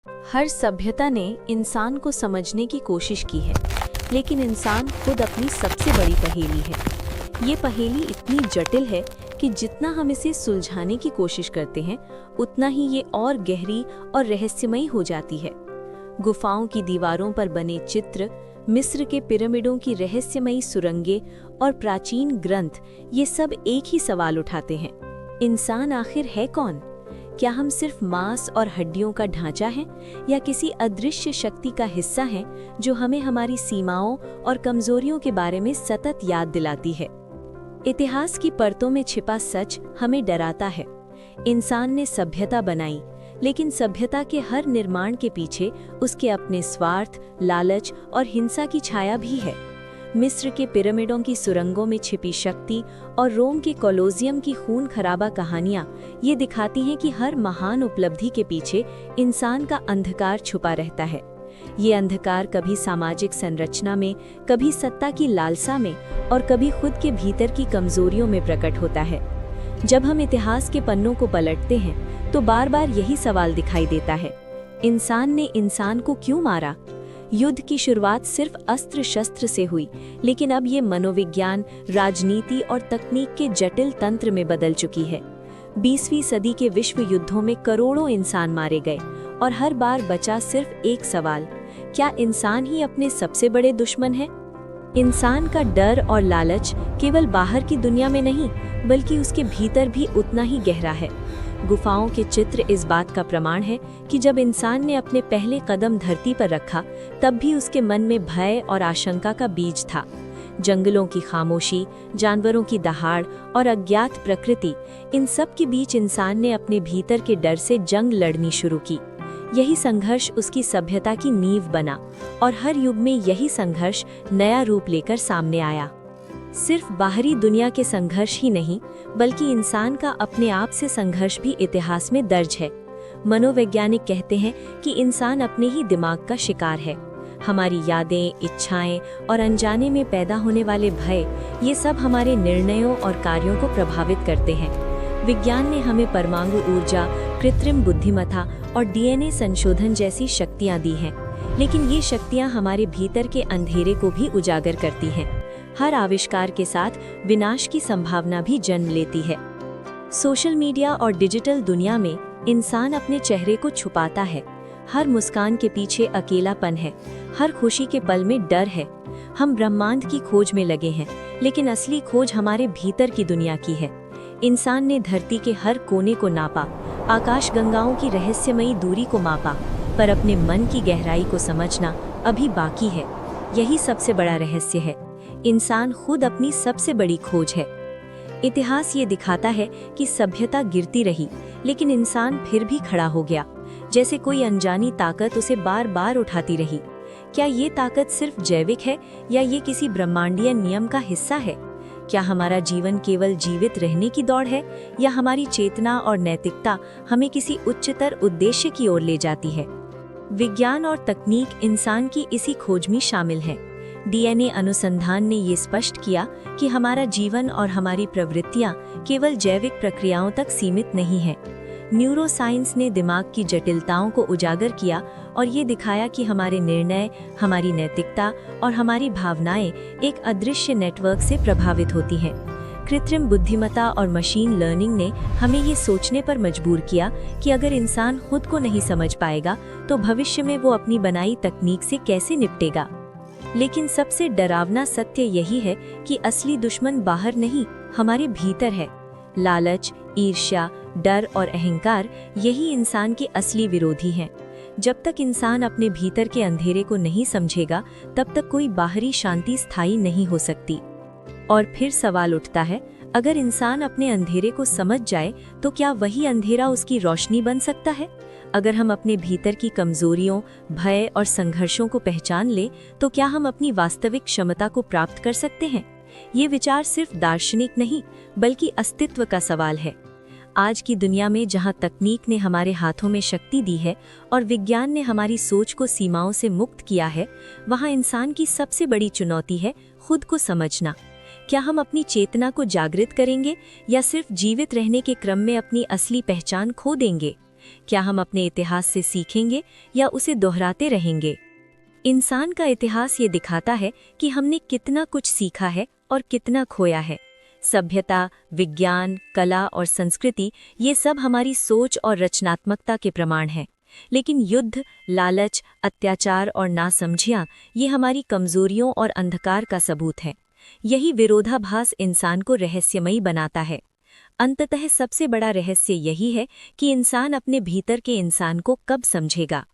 हर सभ्यता ने इंसान को समझने की कोशिश की है, लेकिन इंसान खुद अपनी सबसे बड़ी पहेली है। ये पहेली इतनी जटिल है कि जितना हम इसे सुलझाने की कोशिश करते हैं, उतना ही ये और गहरी और रहस्यमयी हो जाती है। गुफाओं की दीवारों पर बने चित्र, मिस्र के पिरामिडों की रहस्यमयी सुरंगें और प्राचीन ग्रंथ, ये सब एक ही सवाल उठाते हैं। इंसान आखिर है कौन? क्या हम सिर्फ मांस और हड्डियों का ढांचा हैं, या किसी अदृश्य शक्ति का हिस्सा हैं जो हमें हमारी सीमाओं और कमजोरियों के बारे में सतत याद दिलाती है? इतिहास की परतों में छिपा सच हमें डराता है। इंसान ने सभ्यता बनाई, लेकिन सभ्यता के हर निर्माण के पीछे उसके अपने स्वार्थ, लालच और हिंसा की छाया भी है। मिस्र के पिरामिडों की सुरंगों में छिपी शक्ति और रोम के कोलोसियम की खून खराबा कहानियां ये दिखाती हैं कि हर महान उपलब्धि के पीछे इंसान का अंधकार छुपा रहता है। ये अंधकार कभी सामाजिक संरचना में, कभी सत्ता की लालसा में और कभी खुद के भीतर की कमजोरियों में प्रकट होता है। जब हम इतिहास के पन्नों को पलटते हैं तो बार बार यही सवाल दिखाई देता है, इंसान ने इंसान को क्यों मारा? युद्ध की शुरुआत सिर्फ अस्त्र शस्त्र से हुई, लेकिन अब ये मनोविज्ञान, राजनीति और तकनीक के जटिल तंत्र में बदल चुकी है। 20वीं सदी के विश्व युद्धों में करोड़ों इंसान मारे गए और हर बार बचा सिर्फ एक सवाल, क्या इंसान ही अपने सबसे बड़े दुश्मन है? इंसान का डर और लालच केवल बाहर की दुनिया में नहीं, बल्कि उसके भीतर भी उतना ही गहरा है। गुफाओं के चित्र इस बात का प्रमाण है कि जब इंसान ने अपने पहले कदम धरती पर रखा, तब भी उसके मन में भय और आशंका का बीज था। जंगलों की खामोशी, जानवरों की दहाड़ और अज्ञात प्रकृति, इन सब के बीच इंसान ने अपने भीतर के डर से जंग लड़नी शुरू की। यही संघर्ष उसकी सभ्यता की नींव बना और हर युग में यही संघर्ष नया रूप लेकर सामने आया। सिर्फ बाहरी दुनिया के संघर्ष ही नहीं, बल्कि इंसान का अपने आप से संघर्ष भी इतिहास में दर्ज है। मनोवैज्ञानिक कहते हैं कि इंसान अपने ही दिमाग का शिकार है। हमारी यादें, इच्छाएं और अनजाने में पैदा होने वाले भय, ये सब हमारे निर्णयों और कार्यों को प्रभावित करते हैं। विज्ञान ने हमें परमाणु ऊर्जा, कृत्रिम बुद्धिमत्ता और डीएनए संशोधन जैसी शक्तियां दी हैं, लेकिन ये शक्तियां हमारे भीतर के अंधेरे को भी उजागर करती हैं। हर आविष्कार के साथ विनाश की संभावना भी जन्म लेती है। सोशल मीडिया और डिजिटल दुनिया में इंसान अपने चेहरे को छुपाता है। हर मुस्कान के पीछे अकेलापन है, हर खुशी के पल में डर है। हम ब्रह्मांड की खोज में लगे हैं, लेकिन असली खोज हमारे भीतर की दुनिया की है। इंसान ने धरती के हर कोने को नापा, आकाशगंगाओं की रहस्यमयी दूरी को मापा, पर अपने मन की गहराई को समझना अभी बाकी है। यही सबसे बड़ा रहस्य है। इंसान खुद अपनी सबसे बड़ी खोज है। इतिहास ये दिखाता है कि सभ्यता गिरती रही, लेकिन इंसान फिर भी खड़ा हो गया, जैसे कोई अनजानी ताकत उसे बार बार उठाती रही। क्या ये ताकत सिर्फ जैविक है, या ये किसी ब्रह्मांडीय नियम का हिस्सा है? क्या हमारा जीवन केवल जीवित रहने की दौड़ है, या हमारी चेतना और नैतिकता हमें किसी उच्चतर उद्देश्य की ओर ले जाती है? विज्ञान और तकनीक इंसान की इसी खोज में शामिल है। डीएनए अनुसंधान ने ये स्पष्ट किया कि हमारा जीवन और हमारी प्रवृत्तियां केवल जैविक प्रक्रियाओं तक सीमित नहीं हैं। न्यूरोसाइंस ने दिमाग की जटिलताओं को उजागर किया और ये दिखाया कि हमारे निर्णय, हमारी नैतिकता और हमारी भावनाएं एक अदृश्य नेटवर्क से प्रभावित होती हैं। कृत्रिम बुद्धिमत्ता और मशीन लर्निंग ने हमें ये सोचने पर मजबूर किया कि अगर इंसान खुद को नहीं समझ पाएगा, तो भविष्य में वो अपनी बनाई तकनीक से कैसे निपटेगा। लेकिन सबसे डरावना सत्य यही है कि असली दुश्मन बाहर नहीं, हमारे भीतर है। लालच, ईर्ष्या, डर और अहंकार, यही इंसान के असली विरोधी हैं। जब तक इंसान अपने भीतर के अंधेरे को नहीं समझेगा, तब तक कोई बाहरी शांति स्थायी नहीं हो सकती। और फिर सवाल उठता है, अगर इंसान अपने अंधेरे को समझ जाए, तो क्या वही अंधेरा उसकी रोशनी बन सकता है? अगर हम अपने भीतर की कमजोरियों, भय और संघर्षों को पहचान ले, तो क्या हम अपनी वास्तविक क्षमता को प्राप्त कर सकते हैं? ये विचार सिर्फ दार्शनिक नहीं, बल्कि अस्तित्व का सवाल है। आज की दुनिया में जहां तकनीक ने हमारे हाथों में शक्ति दी है और विज्ञान ने हमारी सोच को सीमाओं से मुक्त किया है, वहां इंसान की सबसे बड़ी चुनौती है खुद को समझना। क्या हम अपनी चेतना को जागृत करेंगे, या सिर्फ जीवित रहने के क्रम में अपनी असली पहचान खो देंगे? क्या हम अपने इतिहास से सीखेंगे या उसे दोहराते रहेंगे? इंसान का इतिहास ये दिखाता है कि हमने कितना कुछ सीखा है और कितना खोया है। सभ्यता, विज्ञान, कला और संस्कृति ये सब हमारी सोच और रचनात्मकता के प्रमाण हैं। लेकिन युद्ध, लालच, अत्याचार और नासमझियाँ ये हमारी कमजोरियों और अंधकार का सबूत है। यही विरोधाभास इंसान को रहस्यमयी बनाता है। अंततः सबसे बड़ा रहस्य यही है कि इंसान अपने भीतर के इंसान को कब समझेगा।